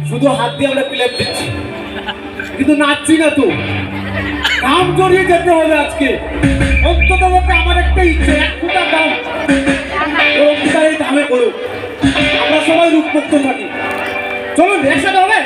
শুধু হাত দিয়ে আমরা ক্লেপ দিচ্ছি, কিন্তু নাচছি না তো। দাম জড়িয়ে যেতে হবে আজকে। অন্তত আমার একটা ইচ্ছে, 1 ফুটা দাম এই দামে করুক, আমরা সবাই রূপমুক্ত থাকি। চলুন একসাথে হবে।